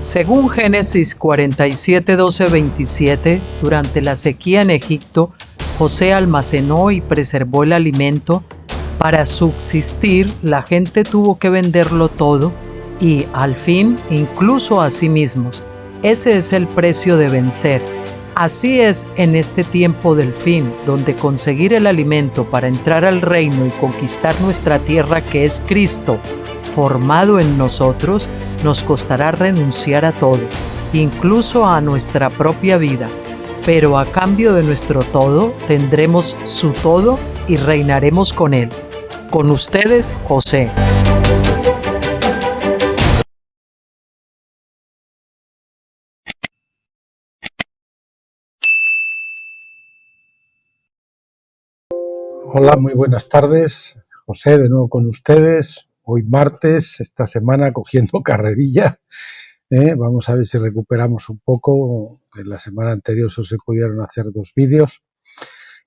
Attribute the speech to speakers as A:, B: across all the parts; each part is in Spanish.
A: Según Génesis 47, 12, 27, durante la sequía en Egipto, José almacenó y preservó el alimento. Para subsistir, la gente tuvo que venderlo todo y, al fin, incluso a sí mismos. Ese es el precio de vencer. Así es en este tiempo del fin, donde conseguir el alimento para entrar al reino y conquistar nuestra tierra, que es Cristo, formado en nosotros, nos costará renunciar a todo, incluso a nuestra propia vida. Pero a cambio de nuestro todo, tendremos su todo y reinaremos con él. Con ustedes, José.
B: Hola, muy buenas tardes. José, de nuevo con ustedes. Hoy martes, esta semana cogiendo carrerilla. Vamos a ver si recuperamos un poco. En la semana anterior solo se pudieron hacer 2 vídeos.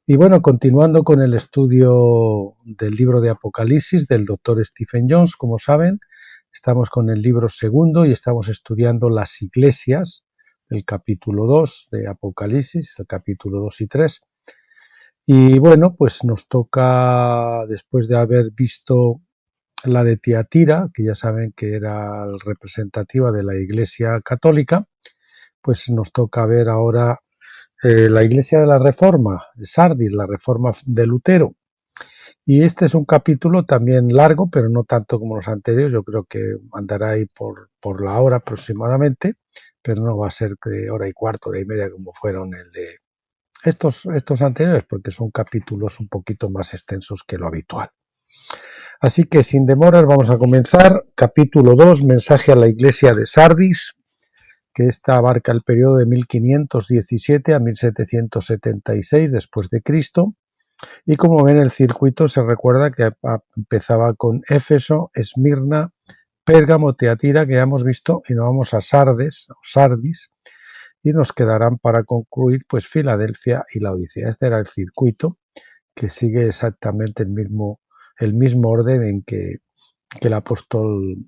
B: Y bueno, continuando con el estudio del libro de Apocalipsis del doctor Stephen Jones, como saben, estamos con el libro segundo y estamos estudiando las iglesias del capítulo 2 de Apocalipsis, el capítulo 2 y 3. Y bueno, pues nos toca, después de haber visto la de Tiatira, que ya saben que era representativa de la Iglesia Católica, pues nos toca ver ahora la Iglesia de la Reforma, de Sardis, la Reforma de Lutero. Y este es un capítulo también largo, pero no tanto como los anteriores. Yo creo que andará ahí por la hora aproximadamente, pero no va a ser de hora y cuarto, hora y media como fueron el de estos anteriores, porque son capítulos un poquito más extensos que lo habitual. Así que sin demoras vamos a comenzar. Capítulo 2, mensaje a la iglesia de Sardis, que esta abarca el periodo de 1517 a 1776 después de Cristo. Y como ven, el circuito se recuerda que empezaba con Éfeso, Esmirna, Pérgamo, Tiatira, que ya hemos visto, y nos vamos a Sardes, o Sardis, y nos quedarán para concluir pues Filadelfia y la Odisea. Este era el circuito que sigue exactamente el mismo orden en que el apóstol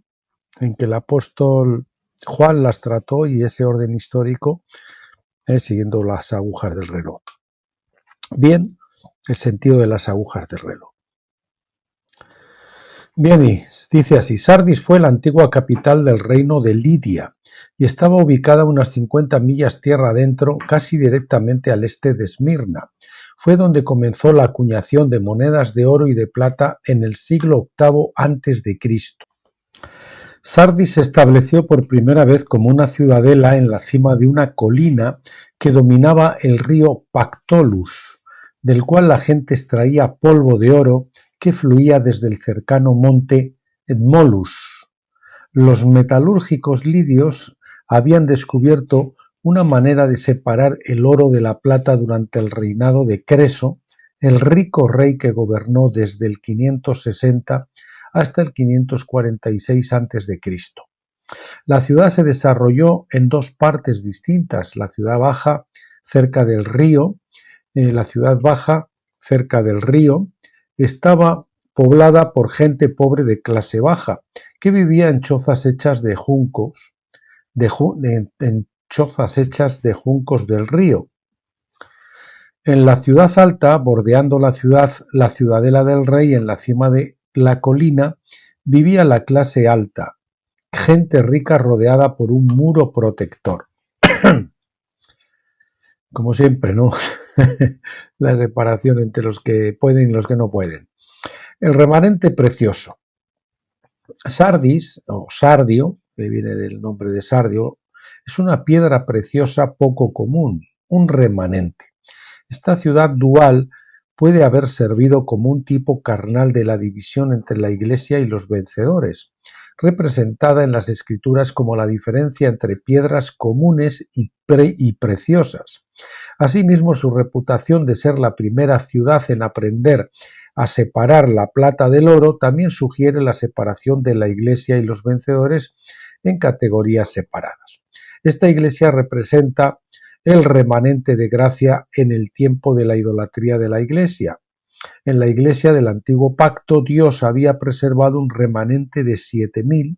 B: Juan las trató, y ese orden histórico siguiendo las agujas del reloj. Bien, el sentido de las agujas del reloj. Bien, y dice así: Sardis fue la antigua capital del reino de Lidia y estaba ubicada unas 50 millas tierra adentro, casi directamente al este de Esmirna. Fue donde comenzó la acuñación de monedas de oro y de plata en el siglo VIII a.C. Sardis se estableció por primera vez como una ciudadela en la cima de una colina que dominaba el río Pactolus, del cual la gente extraía polvo de oro que fluía desde el cercano monte Edmolus. Los metalúrgicos lidios habían descubierto una manera de separar el oro de la plata durante el reinado de Creso, el rico rey que gobernó desde el 560 hasta el 546 a.C. La ciudad se desarrolló en 2 partes distintas: la ciudad baja cerca del río. La ciudad baja cerca del río estaba poblada por gente pobre de clase baja, que vivía en chozas hechas de juncos, en chozas hechas de juncos del río. En la ciudad alta, bordeando la ciudadela del rey, en la cima de la colina, vivía la clase alta, gente rica rodeada por un muro protector. Como siempre, ¿no? La separación entre los que pueden y los que no pueden. El remanente precioso. Sardis, o sardio, que viene del nombre de sardio, es una piedra preciosa poco común, un remanente. Esta ciudad dual puede haber servido como un tipo carnal de la división entre la Iglesia y los vencedores, representada en las Escrituras como la diferencia entre piedras comunes y preciosas. Asimismo, su reputación de ser la primera ciudad en aprender a separar la plata del oro también sugiere la separación de la Iglesia y los vencedores en categorías separadas. Esta Iglesia representa el remanente de gracia en el tiempo de la idolatría de la Iglesia. En la Iglesia del Antiguo Pacto, Dios había preservado un remanente de 7.000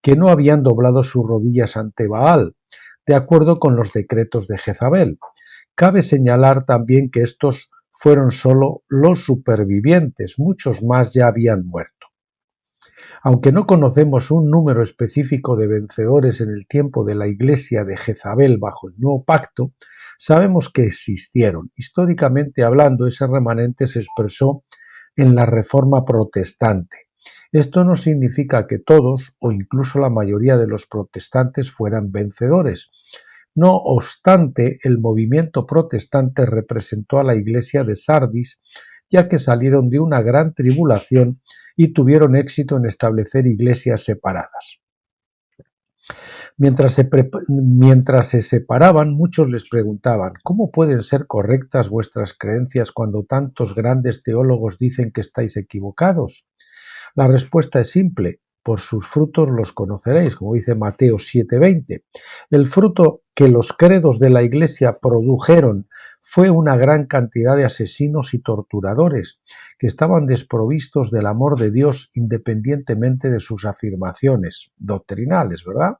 B: que no habían doblado sus rodillas ante Baal, de acuerdo con los decretos de Jezabel. Cabe señalar también que estos fueron solo los supervivientes, muchos más ya habían muerto. Aunque no conocemos un número específico de vencedores en el tiempo de la iglesia de Jezabel bajo el nuevo pacto, sabemos que existieron. Históricamente hablando, ese remanente se expresó en la Reforma protestante. Esto no significa que todos, o incluso la mayoría de los protestantes, fueran vencedores. No obstante, el movimiento protestante representó a la iglesia de Sardis, ya que salieron de una gran tribulación y tuvieron éxito en establecer iglesias separadas. Mientras se separaban, muchos les preguntaban: ¿cómo pueden ser correctas vuestras creencias cuando tantos grandes teólogos dicen que estáis equivocados? La respuesta es simple: por sus frutos los conoceréis, como dice Mateo 7:20. El fruto que los credos de la Iglesia produjeron fue una gran cantidad de asesinos y torturadores que estaban desprovistos del amor de Dios independientemente de sus afirmaciones doctrinales, ¿verdad?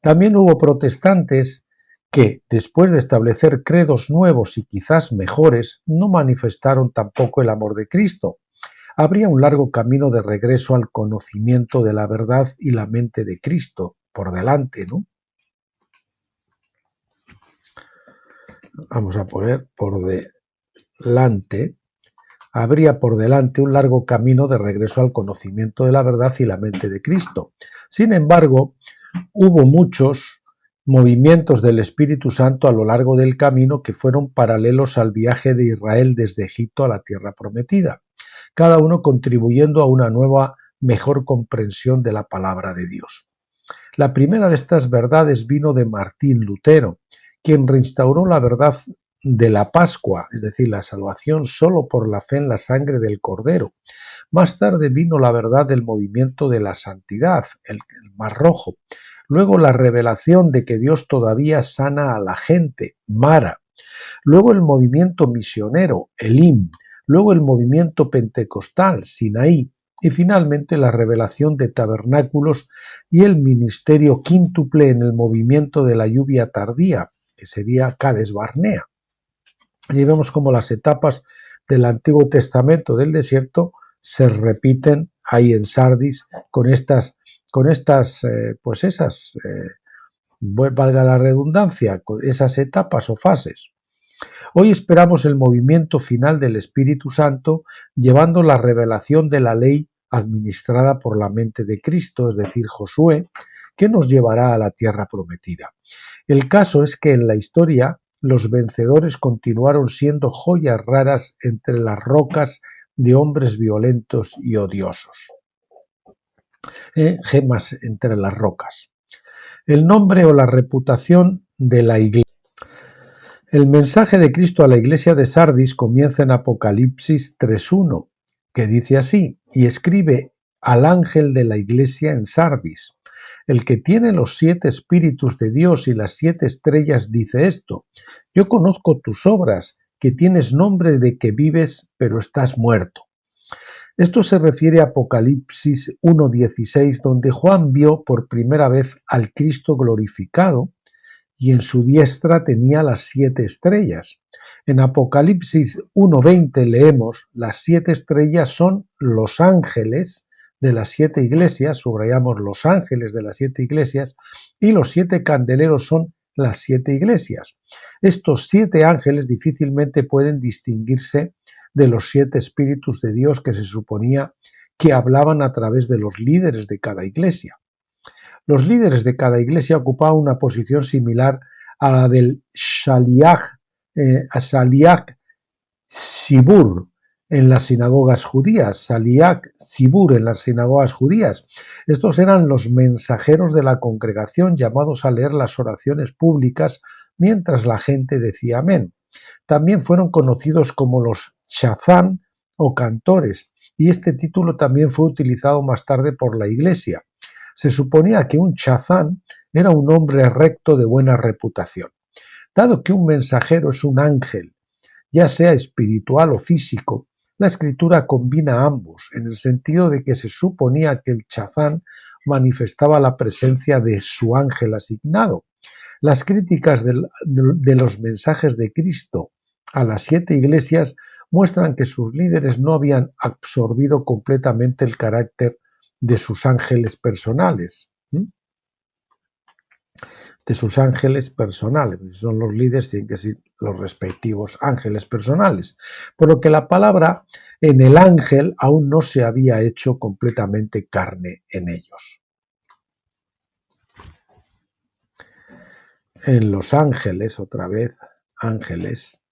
B: También hubo protestantes que, después de establecer credos nuevos y quizás mejores, no manifestaron tampoco el amor de Cristo. Habría un largo camino de regreso al conocimiento de la verdad y la mente de Cristo por delante, ¿no? Vamos a poner por delante. Habría por delante un largo camino de regreso al conocimiento de la verdad y la mente de Cristo. Sin embargo, hubo muchos movimientos del Espíritu Santo a lo largo del camino que fueron paralelos al viaje de Israel desde Egipto a la tierra prometida, cada uno contribuyendo a una nueva, mejor comprensión de la palabra de Dios. La primera de estas verdades vino de Martín Lutero, quien reinstauró la verdad de la Pascua, es decir, la salvación solo por la fe en la sangre del Cordero. Más tarde vino la verdad del movimiento de la santidad, el Mar Rojo. Luego la revelación de que Dios todavía sana a la gente, Mara. Luego el movimiento misionero, Elim. Luego el movimiento pentecostal, Sinaí. Y finalmente la revelación de tabernáculos y el ministerio quíntuple en el movimiento de la lluvia tardía, que sería Cades Barnea. Y vemos cómo las etapas del Antiguo Testamento del desierto se repiten ahí en Sardis con esas, valga la redundancia, con esas etapas o fases. Hoy esperamos el movimiento final del Espíritu Santo, llevando la revelación de la ley administrada por la mente de Cristo, es decir, Josué, que nos llevará a la tierra prometida. El caso es que en la historia los vencedores continuaron siendo joyas raras entre las rocas de hombres violentos y odiosos. Gemas entre las rocas. El nombre o la reputación de la iglesia. El mensaje de Cristo a la iglesia de Sardis comienza en Apocalipsis 3:1, que dice así: y escribe al ángel de la iglesia en Sardis. El que tiene los 7 espíritus de Dios y las 7 estrellas dice esto: yo conozco tus obras, que tienes nombre de que vives, pero estás muerto. Esto se refiere a Apocalipsis 1:16, donde Juan vio por primera vez al Cristo glorificado y en su diestra tenía las 7 estrellas. En Apocalipsis 1:20 leemos: las 7 estrellas son los ángeles de las 7 iglesias, subrayamos los ángeles de las 7 iglesias, y los 7 candeleros son las 7 iglesias. Estos 7 ángeles difícilmente pueden distinguirse de los 7 espíritus de Dios que se suponía que hablaban a través de los líderes de cada iglesia. Los líderes de cada iglesia ocupaban una posición similar a la del Shaliach Sibur en las sinagogas judías, Shaliach Sibur en las sinagogas judías. Estos eran los mensajeros de la congregación llamados a leer las oraciones públicas mientras la gente decía amén. También fueron conocidos como los Shazán o cantores, y este título también fue utilizado más tarde por la iglesia. Se suponía que un chazán era un hombre recto de buena reputación. Dado que un mensajero es un ángel, ya sea espiritual o físico, La escritura combina ambos, en el sentido de que se suponía que el Chazán manifestaba la presencia de su ángel asignado. Las críticas de los mensajes de Cristo a las 7 iglesias muestran que sus líderes no habían absorbido completamente el carácter de sus ángeles personales. De sus ángeles personales. Si son los líderes, tienen que ser los respectivos ángeles personales. Por lo que la palabra en el ángel aún no se había hecho completamente carne en ellos. En los ángeles, otra vez, ángeles,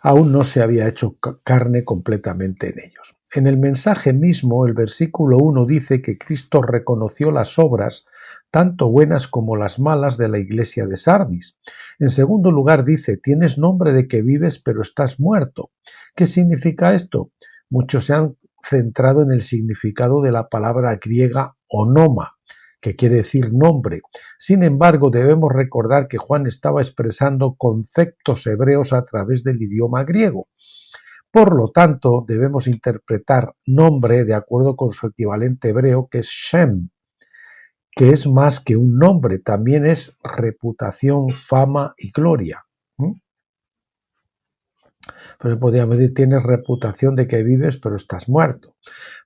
B: aún no se había hecho carne completamente en ellos. En el mensaje mismo, el versículo 1 dice que Cristo reconoció las obras, tanto buenas como las malas, de la iglesia de Sardis. En segundo lugar dice, tienes nombre de que vives, pero estás muerto. ¿Qué significa esto? Muchos se han centrado en el significado de la palabra griega onoma, que quiere decir nombre. Sin embargo, debemos recordar que Juan estaba expresando conceptos hebreos a través del idioma griego. Por lo tanto, debemos interpretar nombre de acuerdo con su equivalente hebreo, que es Shem, que es más que un nombre, también es reputación, fama y gloria. Pero podríamos decir, tienes reputación de que vives, pero estás muerto.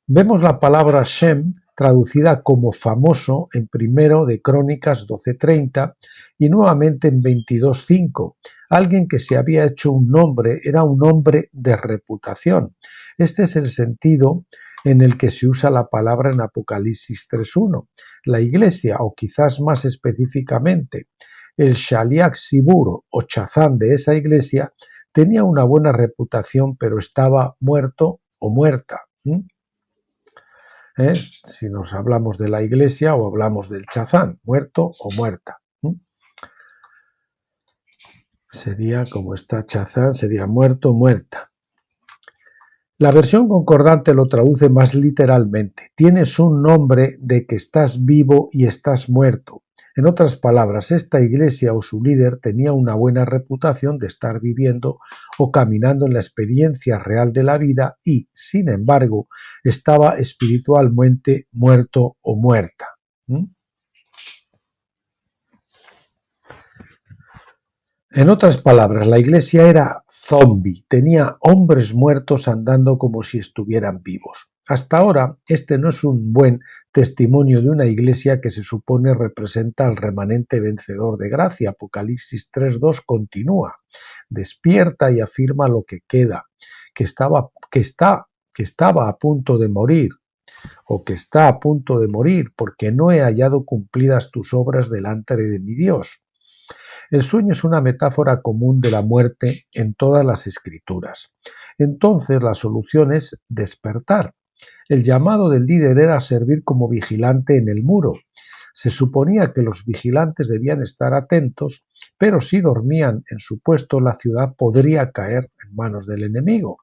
B: Vemos la palabra Shem traducida como famoso en primero de Crónicas 12:30 y nuevamente en 22:5. Alguien que se había hecho un nombre era un hombre de reputación. Este es el sentido en el que se usa la palabra en Apocalipsis 3:1. La iglesia, o quizás más específicamente, el Shaliach Sibur o Chazán de esa iglesia, tenía una buena reputación, pero estaba muerto o muerta. Si nos hablamos de la iglesia o hablamos del Chazán, muerto o muerta. Sería como está Chazán, sería muerto o muerta. La versión concordante lo traduce más literalmente. Tienes un nombre de que estás vivo y estás muerto. En otras palabras, esta iglesia o su líder tenía una buena reputación de estar viviendo o caminando en la experiencia real de la vida y, sin embargo, estaba espiritualmente muerto o muerta. En otras palabras, la iglesia era zombie, tenía hombres muertos andando como si estuvieran vivos. Hasta ahora, este no es un buen testimonio de una iglesia que se supone representa al remanente vencedor de gracia. Apocalipsis 3:2 continúa. Despierta y afirma lo que queda, que estaba a punto de morir, o que está a punto de morir, porque no he hallado cumplidas tus obras delante de mi Dios. El sueño es una metáfora común de la muerte en todas las escrituras. Entonces la solución es despertar. El llamado del líder era servir como vigilante en el muro. Se suponía que los vigilantes debían estar atentos, pero si dormían en su puesto, la ciudad podría caer en manos del enemigo.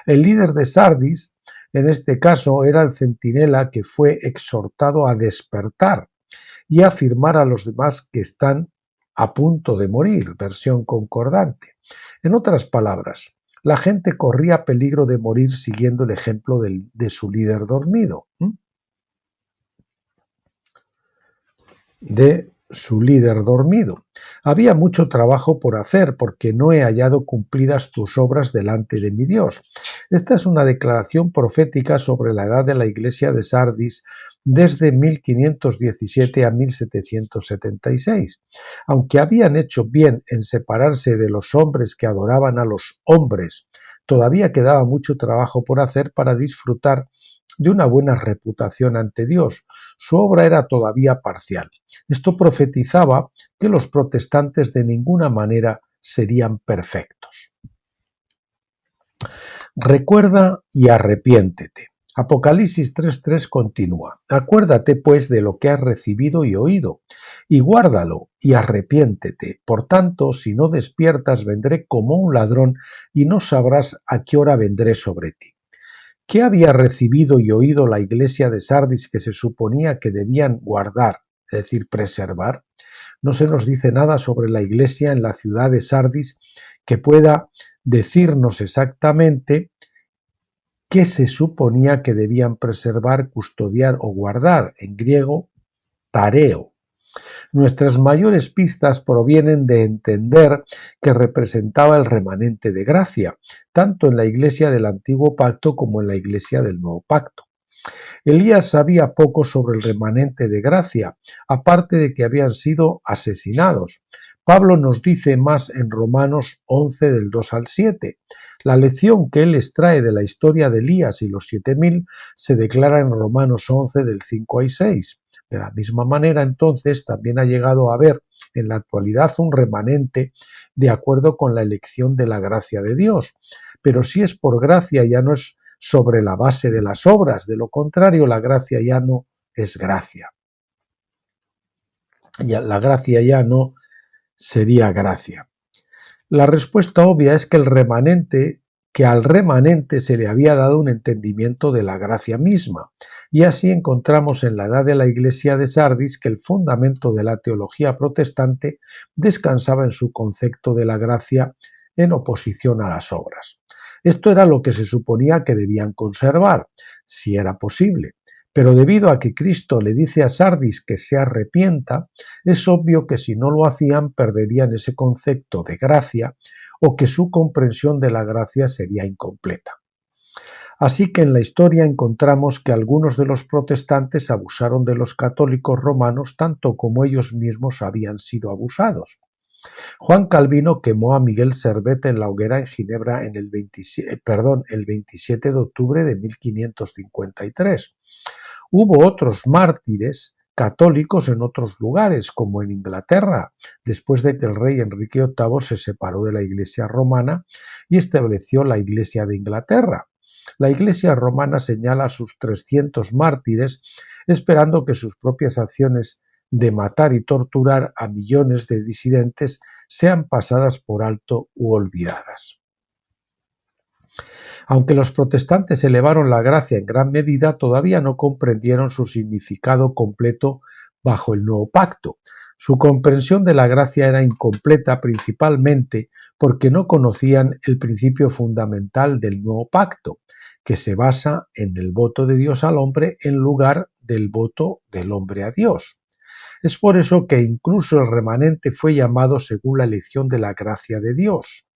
B: El líder de Sardis, en este caso, era el centinela que fue exhortado a despertar y a afirmar a los demás que están a punto de morir, versión concordante. En otras palabras, la gente corría peligro de morir siguiendo el ejemplo de su líder dormido. Había mucho trabajo por hacer porque no he hallado cumplidas tus obras delante de mi Dios. Esta es una declaración profética sobre la edad de la iglesia de Sardis desde 1517 a 1776. Aunque habían hecho bien en separarse de los hombres que adoraban a los hombres, todavía quedaba mucho trabajo por hacer para disfrutar de una buena reputación ante Dios. Su obra era todavía parcial. Esto profetizaba que los protestantes de ninguna manera serían perfectos. Recuerda y arrepiéntete. Apocalipsis 3:3 continúa. Acuérdate pues de lo que has recibido y oído, y guárdalo y arrepiéntete. Por tanto, si no despiertas, vendré como un ladrón y no sabrás a qué hora vendré sobre ti. ¿Qué había recibido y oído la iglesia de Sardis que se suponía que debían guardar, es decir, preservar? No se nos dice nada sobre la iglesia en la ciudad de Sardis que pueda decirnos exactamente qué se suponía que debían preservar, custodiar o guardar, en griego, pareo. Nuestras mayores pistas provienen de entender que representaba el remanente de gracia, tanto en la Iglesia del Antiguo Pacto como en la Iglesia del Nuevo Pacto. Elías sabía poco sobre el remanente de gracia, aparte de que habían sido asesinados. Pablo nos dice más en Romanos 11 del 2 al 7. La lección que él extrae de la historia de Elías y los 7000 se declara en Romanos 11 del 5 al 6. De la misma manera, entonces, también ha llegado a haber en la actualidad un remanente de acuerdo con la elección de la gracia de Dios. Pero si es por gracia, ya no es sobre la base de las obras. De lo contrario, la gracia ya no es gracia. La gracia ya no sería gracia. La respuesta obvia es que al remanente se le había dado un entendimiento de la gracia misma, y así encontramos en la edad de la Iglesia de Sardis que el fundamento de la teología protestante descansaba en su concepto de la gracia en oposición a las obras. Esto era lo que se suponía que debían conservar, si era posible. Pero debido a que Cristo le dice a Sardis que se arrepienta, es obvio que si no lo hacían perderían ese concepto de gracia o que su comprensión de la gracia sería incompleta. Así que en la historia encontramos que algunos de los protestantes abusaron de los católicos romanos tanto como ellos mismos habían sido abusados. Juan Calvino quemó a Miguel Servet en la hoguera en Ginebra el 27 de octubre de 1553. Hubo otros mártires católicos en otros lugares, como en Inglaterra, después de que el rey Enrique VIII se separó de la Iglesia romana y estableció la Iglesia de Inglaterra. La Iglesia romana señala a sus 300 mártires, esperando que sus propias acciones de matar y torturar a millones de disidentes sean pasadas por alto u olvidadas. Aunque los protestantes elevaron la gracia en gran medida, todavía no comprendieron su significado completo bajo el nuevo pacto. Su comprensión de la gracia era incompleta principalmente porque no conocían el principio fundamental del nuevo pacto, que se basa en el voto de Dios al hombre en lugar del voto del hombre a Dios. Es por eso que incluso el remanente fue llamado según la elección de la gracia de Dios,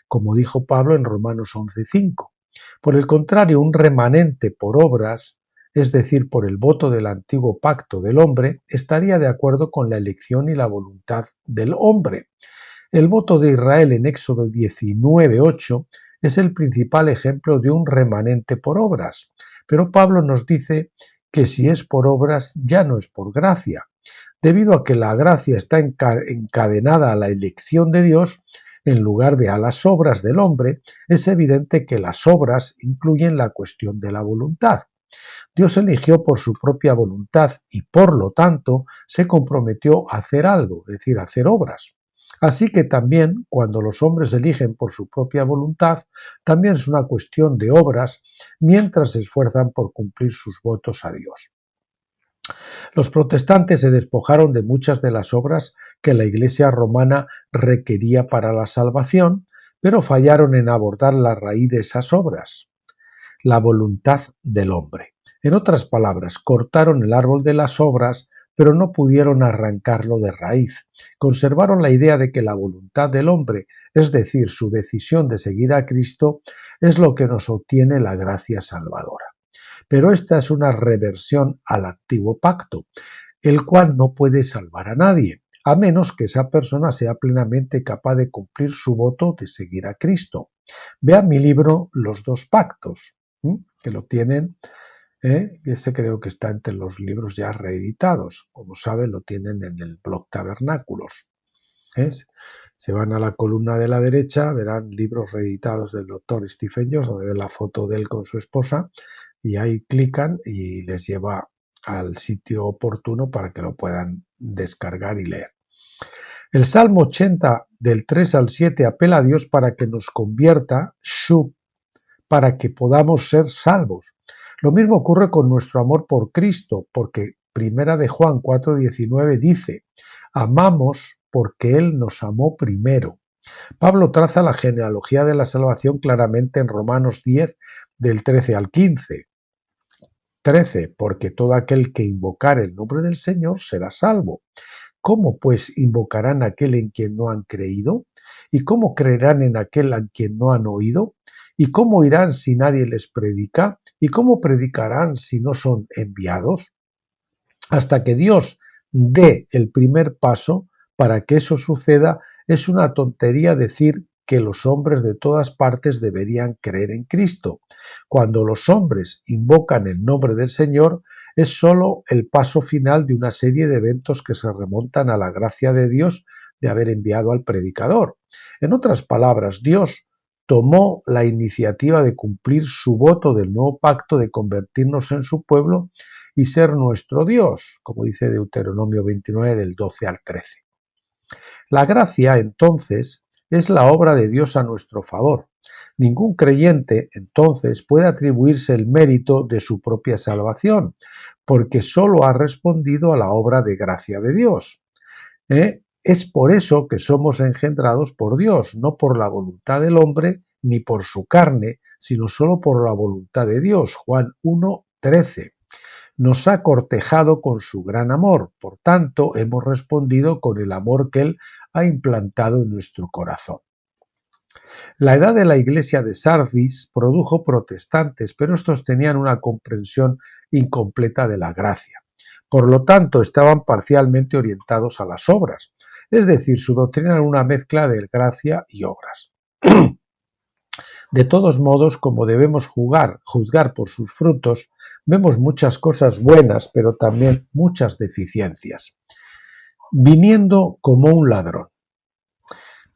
B: como dijo Pablo en Romanos 11:5. Por el contrario, un remanente por obras, es decir, por el voto del antiguo pacto del hombre, estaría de acuerdo con la elección y la voluntad del hombre. El voto de Israel en Éxodo 19:8 es el principal ejemplo de un remanente por obras, pero Pablo nos dice que si es por obras ya no es por gracia. Debido a que la gracia está encadenada a la elección de Dios, en lugar de a las obras del hombre, es evidente que las obras incluyen la cuestión de la voluntad. Dios eligió por su propia voluntad y por lo tanto se comprometió a hacer algo, es decir, a hacer obras. Así que también cuando los hombres eligen por su propia voluntad, también es una cuestión de obras mientras se esfuerzan por cumplir sus votos a Dios. Los protestantes se despojaron de muchas de las obras que la Iglesia romana requería para la salvación, pero fallaron en abordar la raíz de esas obras, la voluntad del hombre. En otras palabras, cortaron el árbol de las obras, pero no pudieron arrancarlo de raíz. Conservaron la idea de que la voluntad del hombre, es decir, su decisión de seguir a Cristo, es lo que nos obtiene la gracia salvadora. Pero esta es una reversión al antiguo pacto, el cual no puede salvar a nadie, a menos que esa persona sea plenamente capaz de cumplir su voto de seguir a Cristo. Vea mi libro Los dos pactos, que lo tienen, ese creo que está entre los libros ya reeditados. Como saben, lo tienen en el blog Tabernáculos. Se van a la columna de la derecha, verán libros reeditados del doctor Stephen Jones, donde ven la foto de él con su esposa, y ahí clican y les lleva al sitio oportuno para que lo puedan descargar y leer. El Salmo 80 del 3 al 7 apela a Dios para que nos convierta, para que podamos ser salvos. Lo mismo ocurre con nuestro amor por Cristo, porque Primera de Juan 4:19 dice: amamos porque Él nos amó primero. Pablo traza la genealogía de la salvación claramente en Romanos 10, del 13 al 15. 13. Porque todo aquel que invocare el nombre del Señor será salvo. ¿Cómo pues invocarán a aquel en quien no han creído? ¿Y cómo creerán en aquel en quien no han oído? ¿Y cómo irán si nadie les predica? ¿Y cómo predicarán si no son enviados? Hasta que Dios dé el primer paso para que eso suceda, es una tontería decir que los hombres de todas partes deberían creer en Cristo. Cuando los hombres invocan el nombre del Señor, es sólo el paso final de una serie de eventos que se remontan a la gracia de Dios de haber enviado al predicador. En otras palabras, Dios tomó la iniciativa de cumplir su voto del nuevo pacto de convertirnos en su pueblo y ser nuestro Dios, como dice Deuteronomio 29 del 12 al 13. La gracia, entonces, es la obra de Dios a nuestro favor. Ningún creyente, entonces, puede atribuirse el mérito de su propia salvación, porque solo ha respondido a la obra de gracia de Dios. Es por eso que somos engendrados por Dios, no por la voluntad del hombre ni por su carne, sino solo por la voluntad de Dios. Juan 1:13. Nos ha cortejado con su gran amor, por tanto hemos respondido con el amor que Él ha implantado en nuestro corazón. La edad de la iglesia de Sardis produjo protestantes, pero estos tenían una comprensión incompleta de la gracia. Por lo tanto, estaban parcialmente orientados a las obras, es decir, su doctrina era una mezcla de gracia y obras. De todos modos, como debemos juzgar por sus frutos, vemos muchas cosas buenas, pero también muchas deficiencias. Viniendo como un ladrón.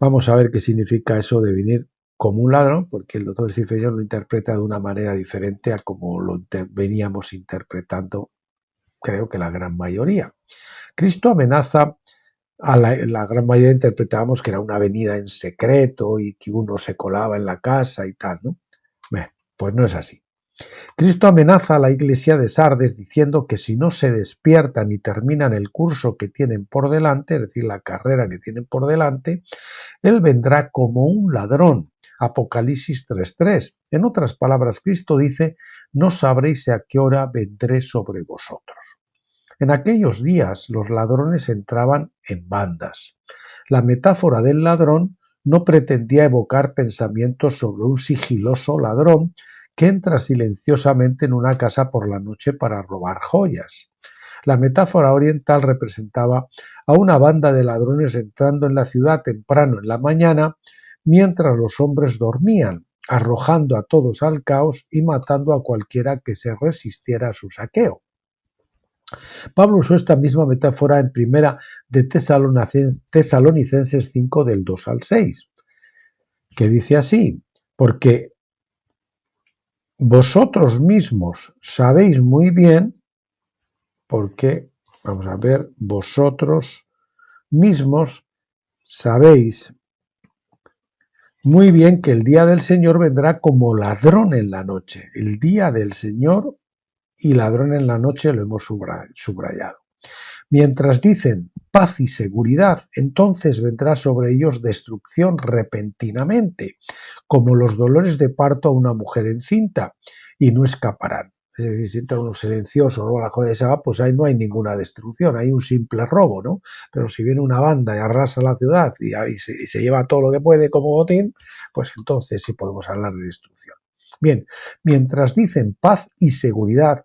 B: Vamos a ver qué significa eso de venir como un ladrón, porque el doctor Stiffelson lo interpreta de una manera diferente a como lo veníamos interpretando, creo que la gran mayoría. Cristo amenaza a la gran mayoría, interpretábamos que era una venida en secreto y que uno se colaba en la casa y tal, ¿no? Pues no es así. Cristo amenaza a la iglesia de Sardes diciendo que si no se despiertan y terminan el curso que tienen por delante, es decir, la carrera que tienen por delante, Él vendrá como un ladrón. Apocalipsis 3:3. En otras palabras, Cristo dice, no sabréis a qué hora vendré sobre vosotros. En aquellos días los ladrones entraban en bandas. La metáfora del ladrón no pretendía evocar pensamientos sobre un sigiloso ladrón que entra silenciosamente en una casa por la noche para robar joyas. La metáfora oriental representaba a una banda de ladrones entrando en la ciudad temprano en la mañana mientras los hombres dormían, arrojando a todos al caos y matando a cualquiera que se resistiera a su saqueo. Pablo usó esta misma metáfora en primera de Tesalonicenses 5 del 2 al 6, que dice así, porque vosotros mismos sabéis muy bien, porque, vamos a ver, vosotros mismos sabéis muy bien que el día del Señor vendrá como ladrón en la noche. El día del Señor y ladrón en la noche lo hemos subrayado. Mientras dicen paz y seguridad, entonces vendrá sobre ellos destrucción repentinamente, como los dolores de parto a una mujer encinta, y no escaparán. Es decir, si entra uno silencioso, ¿no? La joya se va, pues ahí no hay ninguna destrucción, hay un simple robo, ¿no? Pero si viene una banda y arrasa la ciudad y se lleva todo lo que puede como botín, pues entonces sí podemos hablar de destrucción. Bien, mientras dicen paz y seguridad,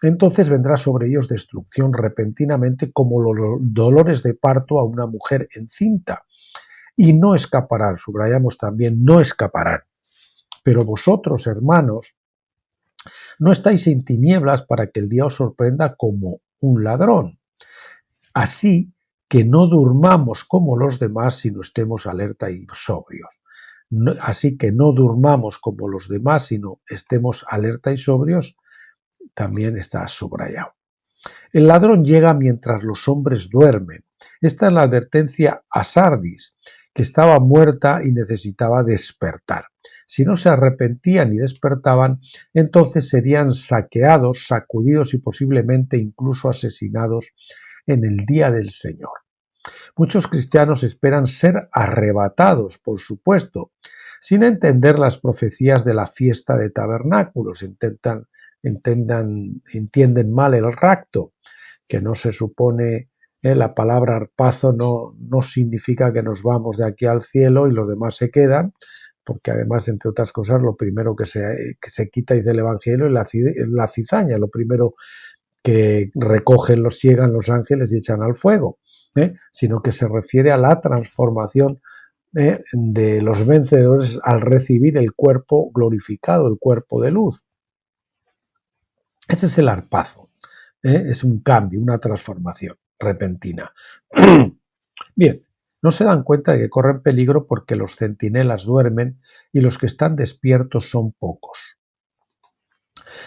B: entonces vendrá sobre ellos destrucción repentinamente como los dolores de parto a una mujer encinta. Y no escaparán, subrayamos también, no escaparán. Pero vosotros, hermanos, no estáis en tinieblas para que el día os sorprenda como un ladrón. Así que no durmamos como los demás, sino estemos alerta y sobrios. Así que no durmamos como los demás, sino estemos alerta y sobrios, también está subrayado. El ladrón llega mientras los hombres duermen. Esta es la advertencia a Sardis, que estaba muerta y necesitaba despertar. Si no se arrepentían y despertaban, entonces serían saqueados, sacudidos y posiblemente incluso asesinados en el día del Señor. Muchos cristianos esperan ser arrebatados, por supuesto, sin entender las profecías de la fiesta de tabernáculos. Entienden mal el rapto, que no se supone, la palabra arpazo no significa que nos vamos de aquí al cielo y los demás se quedan, porque además, entre otras cosas, lo primero que se quita, dice el Evangelio, es la cizaña, lo primero que recogen, los ciegan los ángeles y echan al fuego, sino que se refiere a la transformación de los vencedores al recibir el cuerpo glorificado, el cuerpo de luz. Ese es el arpazo, es un cambio, una transformación repentina. Bien, no se dan cuenta de que corren peligro porque los centinelas duermen y los que están despiertos son pocos.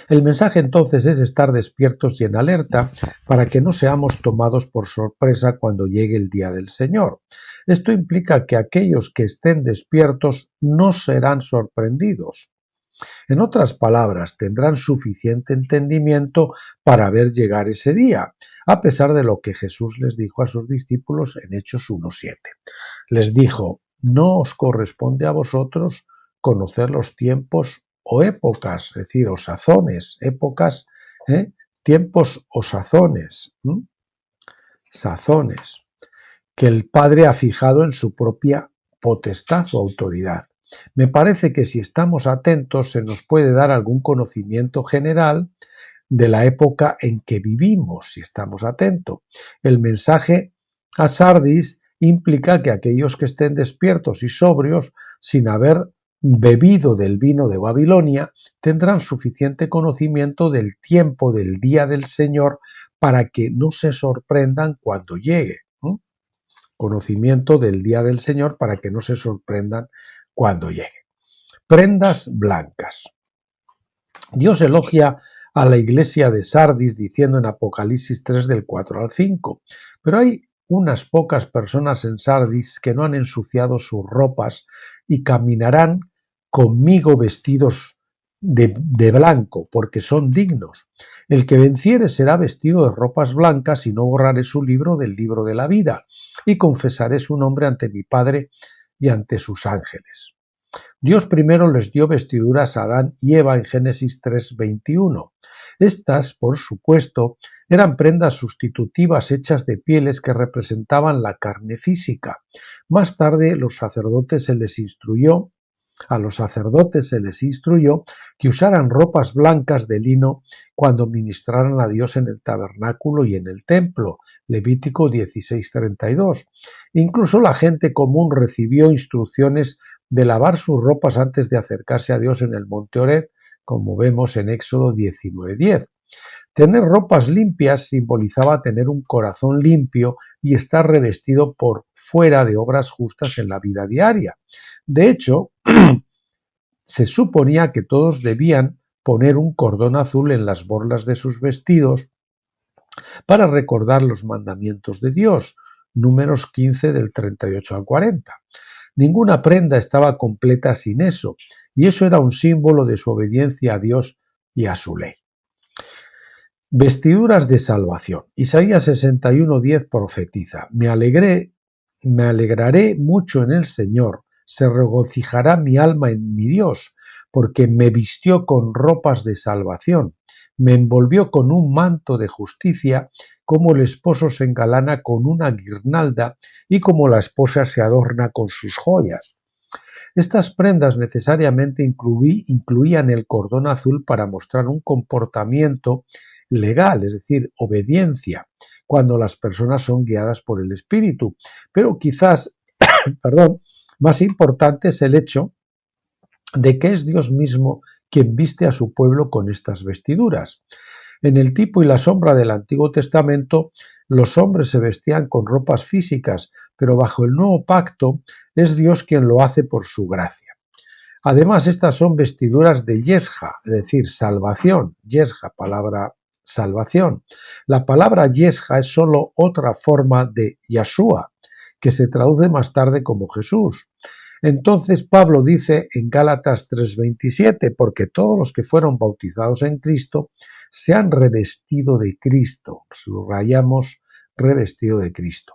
B: El mensaje entonces es estar despiertos y en alerta para que no seamos tomados por sorpresa cuando llegue el día del Señor. Esto implica que aquellos que estén despiertos no serán sorprendidos. En otras palabras, tendrán suficiente entendimiento para ver llegar ese día, a pesar de lo que Jesús les dijo a sus discípulos en Hechos 1:7. Les dijo: no os corresponde a vosotros conocer los tiempos o épocas, es decir, o sazones, épocas, tiempos o sazones, sazones, que el Padre ha fijado en su propia potestad o autoridad. Me parece que si estamos atentos se nos puede dar algún conocimiento general de la época en que vivimos, si estamos atentos. El mensaje a Sardis implica que aquellos que estén despiertos y sobrios, sin haber bebido del vino de Babilonia, tendrán suficiente conocimiento del tiempo del día del Señor para que no se sorprendan cuando llegue. Conocimiento del día del Señor para que no se sorprendan cuando llegue. Prendas blancas. Dios elogia a la iglesia de Sardis diciendo en Apocalipsis 3 del 4 al 5, pero hay unas pocas personas en Sardis que no han ensuciado sus ropas y caminarán conmigo vestidos de blanco, porque son dignos. El que venciere será vestido de ropas blancas y no borraré su libro del libro de la vida, y confesaré su nombre ante mi Padre y ante sus ángeles. Dios primero les dio vestiduras a Adán y Eva en Génesis 3:21. Estas, por supuesto, eran prendas sustitutivas hechas de pieles que representaban la carne física. Más tarde, a los sacerdotes se les instruyó que usaran ropas blancas de lino cuando ministraran a Dios en el tabernáculo y en el templo, Levítico 16:32. Incluso la gente común recibió instrucciones de lavar sus ropas antes de acercarse a Dios en el monte Horeb, como vemos en Éxodo 19:10. Tener ropas limpias simbolizaba tener un corazón limpio y estar revestido por fuera de obras justas en la vida diaria. De hecho, se suponía que todos debían poner un cordón azul en las borlas de sus vestidos para recordar los mandamientos de Dios, Números 15 del 38 al 40. Ninguna prenda estaba completa sin eso, y eso era un símbolo de su obediencia a Dios y a su ley. Vestiduras de salvación. Isaías 61:10 profetiza: me alegraré mucho en el Señor, se regocijará mi alma en mi Dios, porque me vistió con ropas de salvación, me envolvió con un manto de justicia, como el esposo se engalana con una guirnalda y como la esposa se adorna con sus joyas. Estas prendas necesariamente incluían el cordón azul para mostrar un comportamiento legal, es decir, obediencia, cuando las personas son guiadas por el Espíritu. Pero quizás, más importante es el hecho de que es Dios mismo quien viste a su pueblo con estas vestiduras. En el tipo y la sombra del Antiguo Testamento, los hombres se vestían con ropas físicas, pero bajo el nuevo pacto es Dios quien lo hace por su gracia. Además, estas son vestiduras de Yesha, es decir, salvación. Yesha, palabra salvación. La palabra Yesha es solo otra forma de Yahshua, que se traduce más tarde como Jesús. Entonces Pablo dice en Gálatas 3:27, porque todos los que fueron bautizados en Cristo se han revestido de Cristo. Subrayamos revestido de Cristo.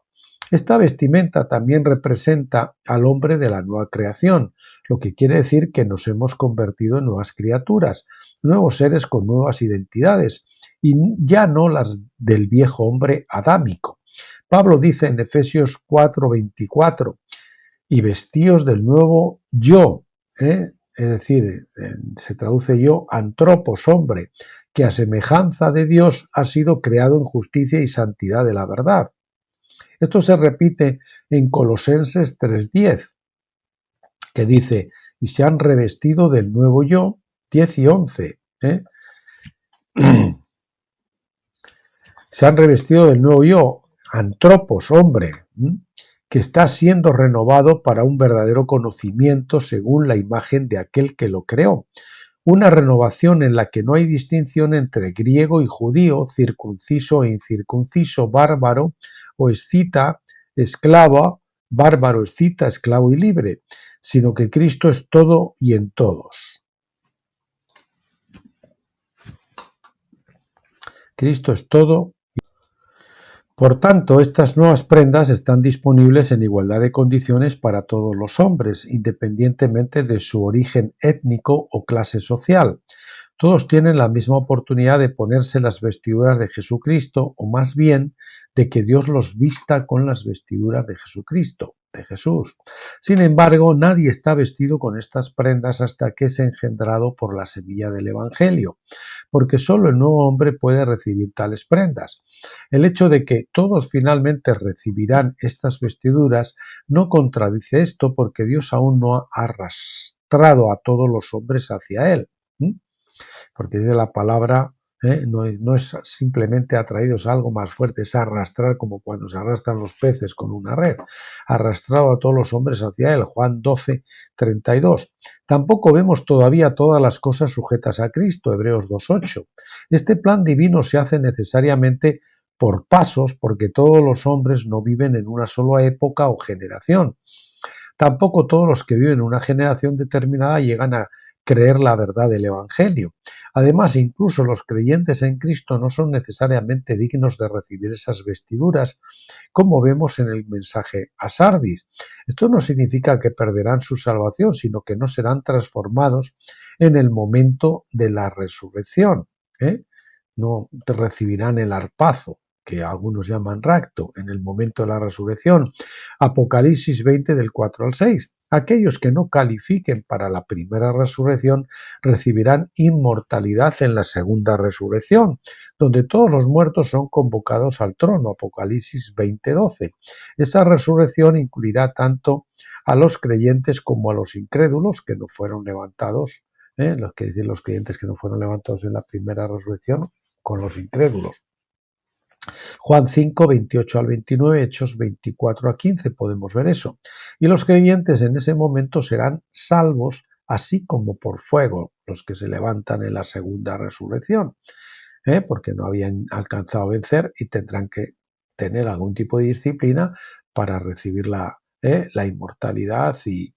B: Esta vestimenta también representa al hombre de la nueva creación, lo que quiere decir que nos hemos convertido en nuevas criaturas, nuevos seres con nuevas identidades, y ya no las del viejo hombre adámico. Pablo dice en Efesios 4:24, y vestíos del nuevo yo, es decir, se traduce yo, antropos, hombre, que a semejanza de Dios ha sido creado en justicia y santidad de la verdad. Esto se repite en Colosenses 3:10, que dice, y se han revestido del nuevo yo, 10 y 11. Se han revestido del nuevo yo, antropos, hombre, que está siendo renovado para un verdadero conocimiento según la imagen de aquel que lo creó. Una renovación en la que no hay distinción entre griego y judío, circunciso e incircunciso, bárbaro o escita, esclava, bárbaro, escita, esclavo y libre, sino que Cristo es todo y en todos. Cristo es todo. Por tanto, estas nuevas prendas están disponibles en igualdad de condiciones para todos los hombres, independientemente de su origen étnico o clase social. Todos tienen la misma oportunidad de ponerse las vestiduras de Jesucristo, o más bien, de que Dios los vista con las vestiduras de Jesucristo, de Jesús. Sin embargo, nadie está vestido con estas prendas hasta que es engendrado por la semilla del Evangelio, porque solo el nuevo hombre puede recibir tales prendas. El hecho de que todos finalmente recibirán estas vestiduras no contradice esto, porque Dios aún no ha arrastrado a todos los hombres hacia Él. Porque dice la palabra, no es simplemente atraído, es algo más fuerte, es arrastrar, como cuando se arrastran los peces con una red, arrastrado a todos los hombres hacia Él, Juan 12:32. Tampoco vemos todavía todas las cosas sujetas a Cristo, Hebreos 2:8. Este plan divino se hace necesariamente por pasos, porque todos los hombres no viven en una sola época o generación. Tampoco todos los que viven en una generación determinada llegan a creer la verdad del Evangelio. Además, incluso los creyentes en Cristo no son necesariamente dignos de recibir esas vestiduras, como vemos en el mensaje a Sardis. Esto no significa que perderán su salvación, sino que no serán transformados en el momento de la resurrección. No recibirán el arpazo, que algunos llaman rapto, en el momento de la resurrección. Apocalipsis 20 del 4 al 6. Aquellos que no califiquen para la primera resurrección recibirán inmortalidad en la segunda resurrección, donde todos los muertos son convocados al trono, Apocalipsis 20:12. Esa resurrección incluirá tanto a los creyentes como a los incrédulos que no fueron levantados, los que dicen los creyentes que no fueron levantados en la primera resurrección, con los incrédulos. Juan 5, 28 al 29, Hechos 24 a 15, podemos ver eso. Y los creyentes en ese momento serán salvos, así como por fuego, los que se levantan en la segunda resurrección, porque no habían alcanzado a vencer y tendrán que tener algún tipo de disciplina para recibir la inmortalidad y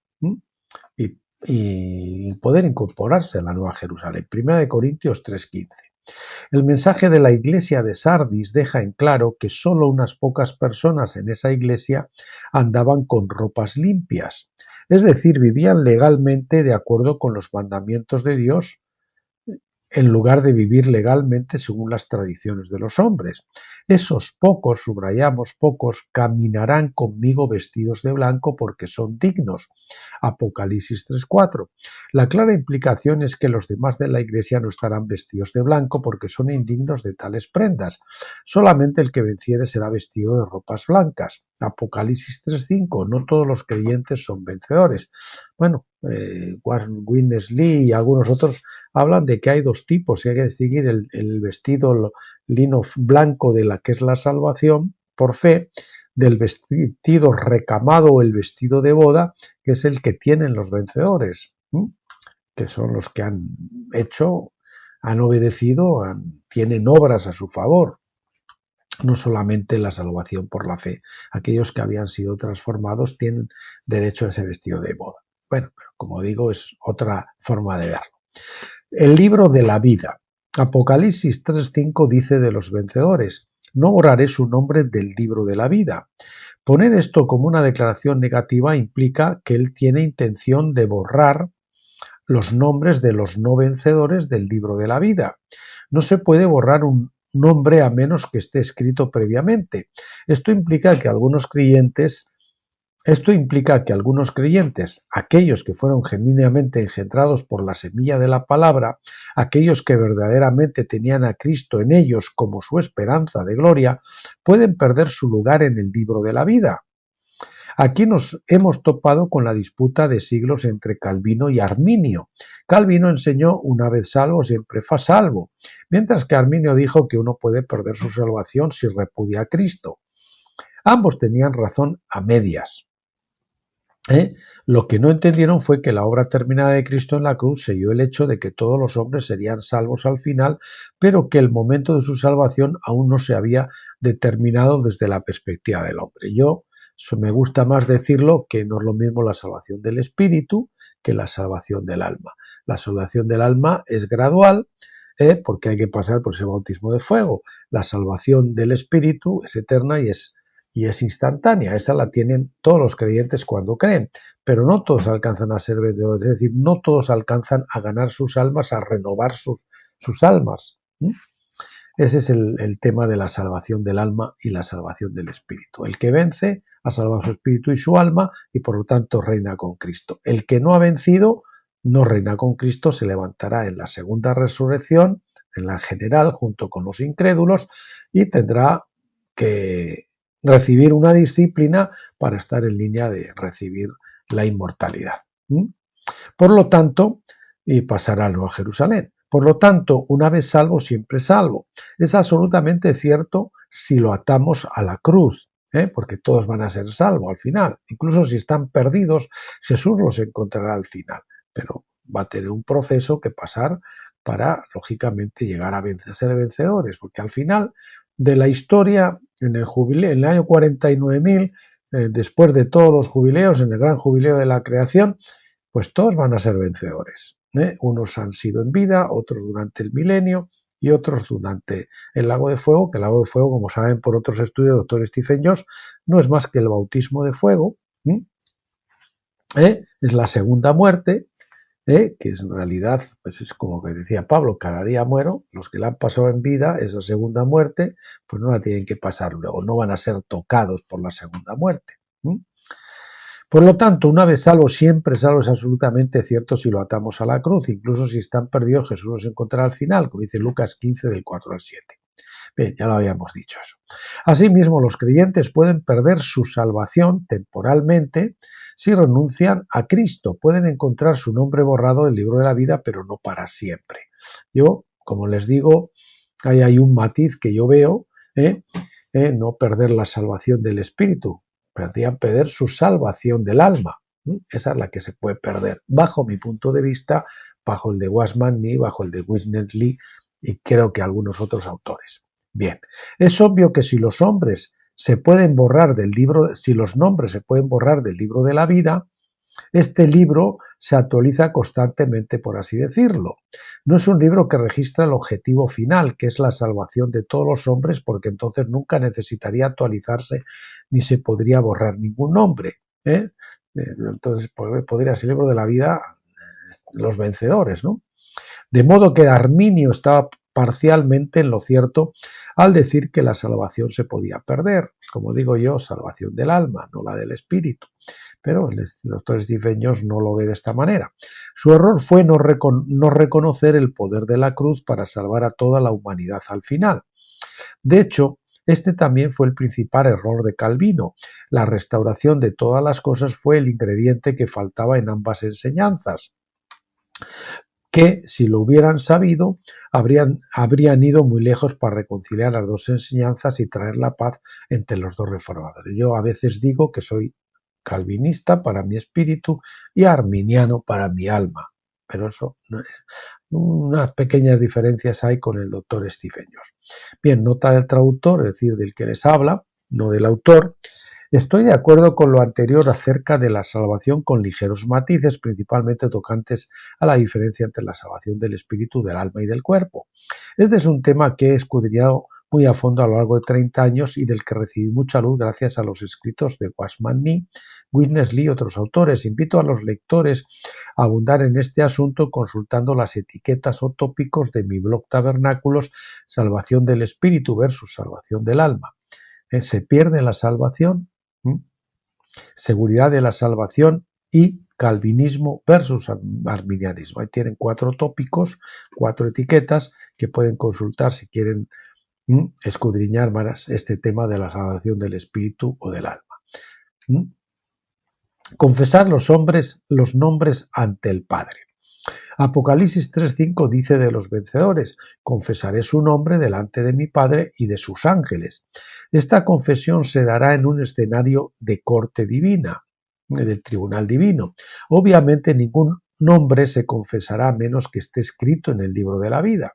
B: poder incorporarse a la Nueva Jerusalén. 1 Corintios 3:15. El mensaje de la iglesia de Sardis deja en claro que solo unas pocas personas en esa iglesia andaban con ropas limpias, es decir, vivían legalmente de acuerdo con los mandamientos de Dios, en lugar de vivir legalmente según las tradiciones de los hombres. Esos pocos, subrayamos pocos, caminarán conmigo vestidos de blanco porque son dignos. Apocalipsis 3:4. La clara implicación es que los demás de la iglesia no estarán vestidos de blanco porque son indignos de tales prendas. Solamente el que venciere será vestido de ropas blancas. Apocalipsis 3:5. No todos los creyentes son vencedores. Bueno, Warren Witness Lee y algunos otros hablan de que hay dos tipos, y hay que distinguir el vestido lino blanco de la que es la salvación por fe, del vestido recamado o el vestido de boda, que es el que tienen los vencedores, que son los que han hecho, han obedecido, tienen obras a su favor. No solamente la salvación por la fe. Aquellos que habían sido transformados tienen derecho a ese vestido de boda. Bueno, pero como digo, es otra forma de verlo. El libro de la vida. Apocalipsis 3:5 dice de los vencedores: no borraré su nombre del libro de la vida, Poner esto como una declaración negativa implica que él tiene intención de borrar los nombres de los no vencedores del libro de la vida. No se puede borrar un nombre a menos que esté escrito previamente. Esto implica que algunos creyentes, aquellos que fueron genuinamente engendrados por la semilla de la palabra, aquellos que verdaderamente tenían a Cristo en ellos como su esperanza de gloria, pueden perder su lugar en el libro de la vida. Aquí nos hemos topado con la disputa de siglos entre Calvino y Arminio. Calvino enseñó una vez salvo, siempre fa salvo, mientras que Arminio dijo que uno puede perder su salvación si repudia a Cristo. Ambos tenían razón a medias. Lo que no entendieron fue que la obra terminada de Cristo en la cruz selló el hecho de que todos los hombres serían salvos al final, pero que el momento de su salvación aún no se había determinado desde la perspectiva del hombre. Me gusta más decirlo que no es lo mismo la salvación del espíritu que la salvación del alma. La salvación del alma es gradual, porque hay que pasar por ese bautismo de fuego. La salvación del espíritu es eterna y es instantánea. Esa la tienen todos los creyentes cuando creen, pero no todos alcanzan a ser vendedores, es decir, no todos alcanzan a ganar sus almas, a renovar sus almas. Ese es el tema de la salvación del alma y la salvación del espíritu. El que vence ha salvado su espíritu y su alma y por lo tanto reina con Cristo. El que no ha vencido no reina con Cristo, se levantará en la segunda resurrección, en la general, junto con los incrédulos, y tendrá que recibir una disciplina para estar en línea de recibir la inmortalidad. Por lo tanto, y pasará a Nueva Jerusalén. Por lo tanto, una vez salvo, siempre salvo. Es absolutamente cierto si lo atamos a la cruz, porque todos van a ser salvos al final. Incluso si están perdidos, Jesús los encontrará al final. Pero va a tener un proceso que pasar para, lógicamente, llegar a ser vencedores, porque al final de la historia, en el año 49.000, después de todos los jubileos, en el gran jubileo de la creación, pues todos van a ser vencedores. Unos han sido en vida, otros durante el milenio y otros durante el lago de fuego, que el lago de fuego, como saben por otros estudios del doctor Stephen Jones, no es más que el bautismo de fuego, es la segunda muerte, que en realidad pues es como que decía Pablo, cada día muero. Los que la han pasado en vida, esa segunda muerte, pues no la tienen que pasar luego, no van a ser tocados por la segunda muerte. Por lo tanto, una vez salvo, siempre salvo es absolutamente cierto si lo atamos a la cruz. Incluso si están perdidos, Jesús los encontrará al final, como dice Lucas 15 del 4 al 7. Bien, ya lo habíamos dicho eso. Asimismo, los creyentes pueden perder su salvación temporalmente si renuncian a Cristo. Pueden encontrar su nombre borrado en el libro de la vida, pero no para siempre. Yo, como les digo, hay un matiz que yo veo, no perder la salvación del espíritu. Podrían perder su salvación del alma. Esa es la que se puede perder, bajo mi punto de vista, bajo el de Wiseman ni bajo el de Wisner Lee y creo que algunos otros autores. Bien, es obvio que si los nombres se pueden borrar del libro de la vida, este libro se actualiza constantemente, por así decirlo. No es un libro que registra el objetivo final, que es la salvación de todos los hombres, porque entonces nunca necesitaría actualizarse ni se podría borrar ningún nombre. Entonces podría ser el libro de la vida, los vencedores, ¿no? De modo que Arminio estaba parcialmente en lo cierto al decir que la salvación se podía perder. Como digo yo, salvación del alma, no la del espíritu. Pero el doctor Stephen Jones no lo ve de esta manera. Su error fue no reconocer el poder de la cruz para salvar a toda la humanidad al final. De hecho, este también fue el principal error de Calvino. La restauración de todas las cosas fue el ingrediente que faltaba en ambas enseñanzas, que, si lo hubieran sabido, habrían ido muy lejos para reconciliar las dos enseñanzas y traer la paz entre los dos reformadores. Yo a veces digo que soy calvinista para mi espíritu y arminiano para mi alma, pero eso no es. Unas pequeñas diferencias hay con el doctor Stephen Jones. Bien, nota del traductor, es decir, del que les habla, no del autor. Estoy de acuerdo con lo anterior acerca de la salvación con ligeros matices, principalmente tocantes a la diferencia entre la salvación del espíritu, del alma y del cuerpo. Este es un tema que he escudriñado muy a fondo a lo largo de 30 años y del que recibí mucha luz gracias a los escritos de Watchman Nee, Witness Lee y otros autores. Invito a los lectores a abundar en este asunto consultando las etiquetas o tópicos de mi blog Tabernáculos, Salvación del Espíritu versus Salvación del Alma. ¿Se pierde la salvación? Seguridad de la salvación y calvinismo versus arminianismo. Ahí tienen 4 tópicos, 4 etiquetas que pueden consultar si quieren escudriñar más este tema de la salvación del espíritu o del alma. Confesar los nombres ante el Padre. Apocalipsis 3:5 dice de los vencedores: confesaré su nombre delante de mi Padre y de sus ángeles. Esta confesión se dará en un escenario de corte divina, del tribunal divino. Obviamente ningún nombre se confesará a menos que esté escrito en el libro de la vida.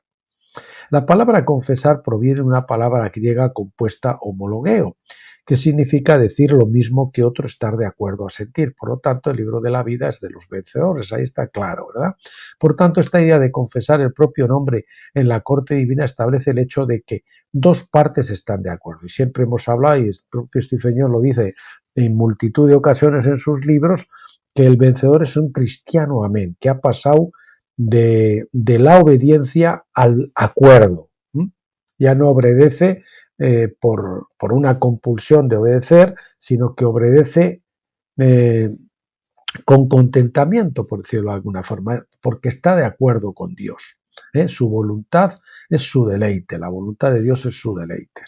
B: La palabra confesar proviene de una palabra griega compuesta homologueo, que significa decir lo mismo que otro, estar de acuerdo a sentir. Por lo tanto, el libro de la vida es de los vencedores, ahí está claro, ¿verdad? Por tanto, esta idea de confesar el propio nombre en la corte divina establece el hecho de que 2 partes están de acuerdo. Y siempre hemos hablado, y el propio Stifeñón lo dice en multitud de ocasiones en sus libros, que el vencedor es un cristiano, amén, que ha pasado de la obediencia al acuerdo. Ya no obedece por una compulsión de obedecer, sino que obedece con contentamiento, por decirlo de alguna forma, porque está de acuerdo con Dios. Su voluntad es su deleite, la voluntad de Dios es su deleite.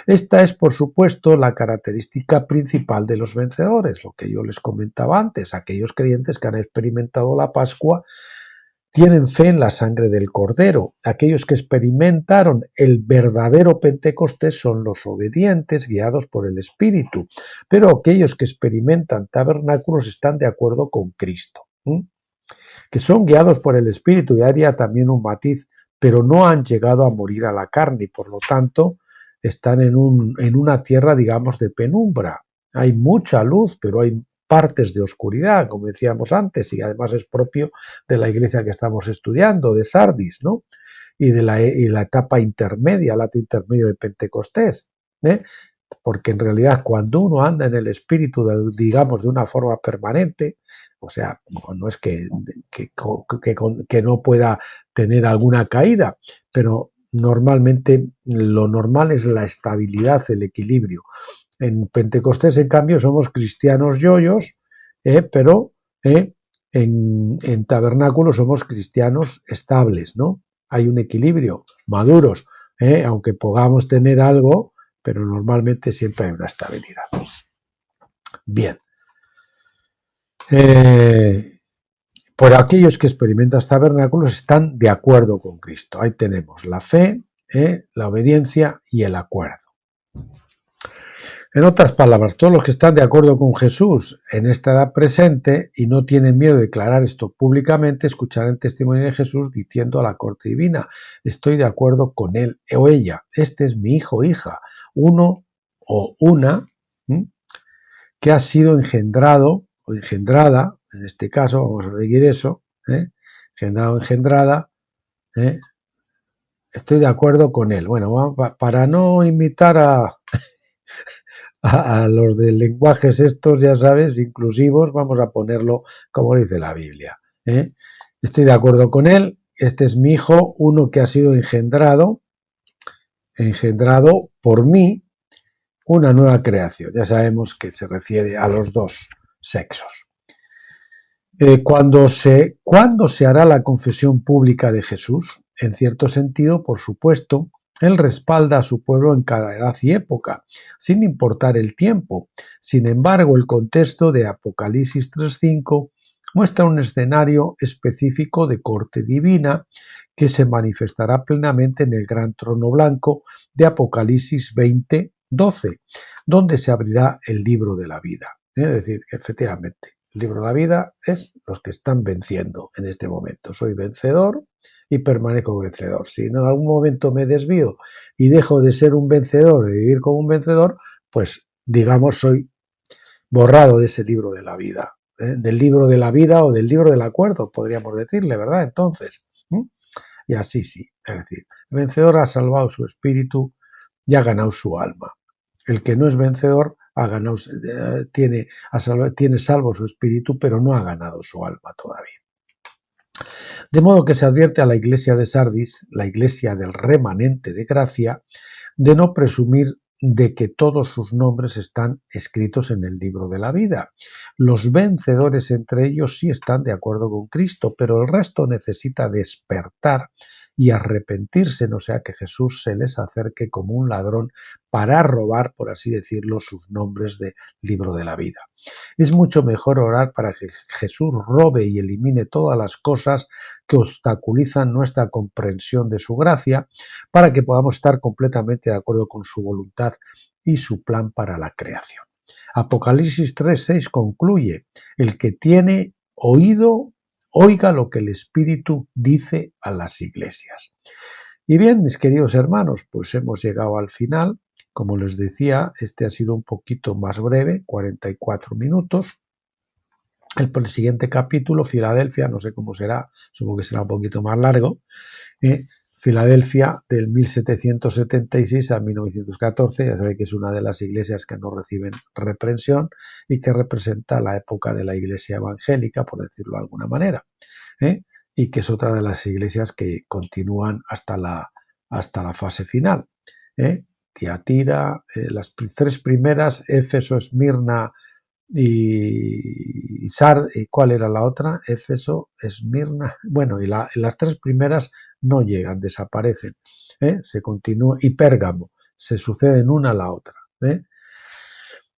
B: Esta es, por supuesto, la característica principal de los vencedores, lo que yo les comentaba antes. Aquellos creyentes que han experimentado la Pascua tienen fe en la sangre del Cordero. Aquellos que experimentaron el verdadero Pentecostés son los obedientes, guiados por el Espíritu. Pero aquellos que experimentan tabernáculos están de acuerdo con Cristo, que son guiados por el Espíritu, y haría también un matiz, pero no han llegado a morir a la carne y por lo tanto están en una tierra, digamos, de penumbra. Hay mucha luz, pero hay partes de oscuridad, como decíamos antes, y además es propio de la iglesia que estamos estudiando, de Sardis, ¿no? Y de la etapa intermedia, el acto intermedio de Pentecostés, porque en realidad cuando uno anda en el Espíritu, digamos, de una forma permanente, o sea, no es que no pueda tener alguna caída, pero normalmente lo normal es la estabilidad, el equilibrio. En Pentecostés, en cambio, somos cristianos yoyos, pero en Tabernáculo somos cristianos estables, ¿no? Hay un equilibrio, maduros, aunque podamos tener algo, pero normalmente siempre hay una estabilidad. Bien. Por aquellos que experimentan tabernáculos están de acuerdo con Cristo. Ahí tenemos la fe, la obediencia y el acuerdo. En otras palabras, todos los que están de acuerdo con Jesús en esta edad presente y no tienen miedo de declarar esto públicamente, escucharán el testimonio de Jesús diciendo a la corte divina: estoy de acuerdo con él o ella, este es mi hijo o hija, uno o una que ha sido engendrado o engendrada, en este caso vamos a seguir eso, engendrado o engendrada, estoy de acuerdo con él. Bueno, para no imitar a los de lenguajes estos, ya sabes, inclusivos, vamos a ponerlo como dice la Biblia. Estoy de acuerdo con él, este es mi hijo, uno que ha sido engendrado por mí, una nueva creación. Ya sabemos que se refiere a los 2 sexos. ¿Cuándo se hará la confesión pública de Jesús? En cierto sentido, por supuesto, él respalda a su pueblo en cada edad y época, sin importar el tiempo. Sin embargo, el contexto de Apocalipsis 3:5 muestra un escenario específico de corte divina que se manifestará plenamente en el gran trono blanco de Apocalipsis 20:12, donde se abrirá el libro de la vida. Es decir, efectivamente, el libro de la vida es los que están venciendo en este momento. Soy vencedor y permanezco vencedor. Si en algún momento me desvío y dejo de ser un vencedor y vivir como un vencedor, pues digamos soy borrado de ese libro de la vida, del libro de la vida o del libro del acuerdo, podríamos decirle, ¿verdad? Entonces, y así sí. Es decir, el vencedor ha salvado su espíritu y ha ganado su alma. El que no es vencedor tiene salvo su espíritu, pero no ha ganado su alma todavía. De modo que se advierte a la iglesia de Sardis, la iglesia del remanente de gracia, de no presumir de que todos sus nombres están escritos en el libro de la vida. Los vencedores entre ellos sí están de acuerdo con Cristo, pero el resto necesita despertar y arrepentirse, no sea que Jesús se les acerque como un ladrón para robar, por así decirlo, sus nombres del libro de la vida. Es mucho mejor orar para que Jesús robe y elimine todas las cosas que obstaculizan nuestra comprensión de su gracia, para que podamos estar completamente de acuerdo con su voluntad y su plan para la creación. Apocalipsis 3:6 concluye: el que tiene oído, oiga lo que el Espíritu dice a las iglesias. Y bien, mis queridos hermanos, pues hemos llegado al final. Como les decía, este ha sido un poquito más breve, 44 minutos. El siguiente capítulo, Filadelfia, no sé cómo será, supongo que será un poquito más largo. Filadelfia, del 1776 a 1914, ya sabéis que es una de las iglesias que no reciben reprensión y que representa la época de la iglesia evangélica, por decirlo de alguna manera, y que es otra de las iglesias que continúan hasta la fase final. Tiatira, las tres primeras, Éfeso, Esmirna y ¿cuál era la otra? Éfeso, Esmirna, bueno, y las tres primeras no llegan, desaparecen, se continúa, y Pérgamo, se suceden una a la otra,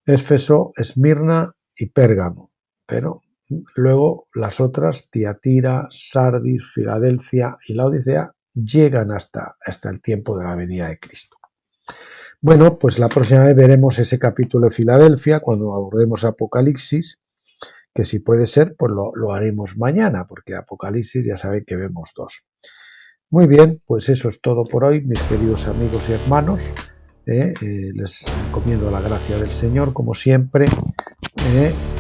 B: Éfeso, Esmirna y Pérgamo, pero luego las otras, Tiatira, Sardis, Filadelfia y Laodicea, llegan hasta el tiempo de la venida de Cristo. Bueno, pues la próxima vez veremos ese capítulo de Filadelfia cuando abordemos Apocalipsis, que si puede ser, pues lo haremos mañana, porque Apocalipsis ya saben que vemos dos. Muy bien, pues eso es todo por hoy, mis queridos amigos y hermanos. Les encomiendo la gracia del Señor, como siempre.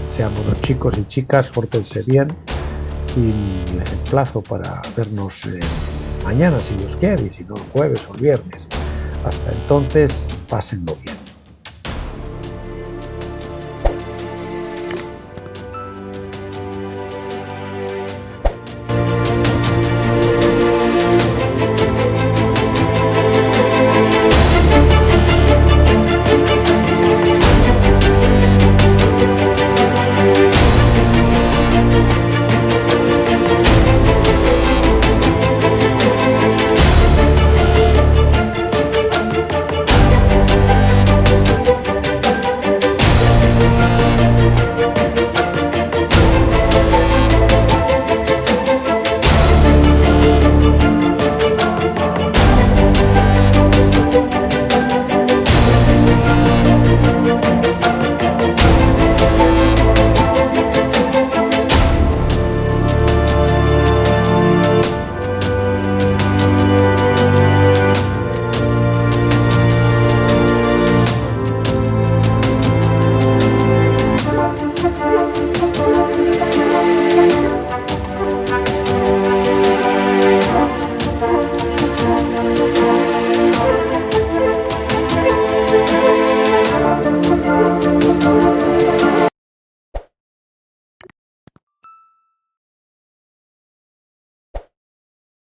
B: Sean buenos chicos y chicas, pórtense bien y les emplazo para vernos mañana, si Dios quiere, y si no, el jueves o el viernes. Hasta entonces, pásenlo bien.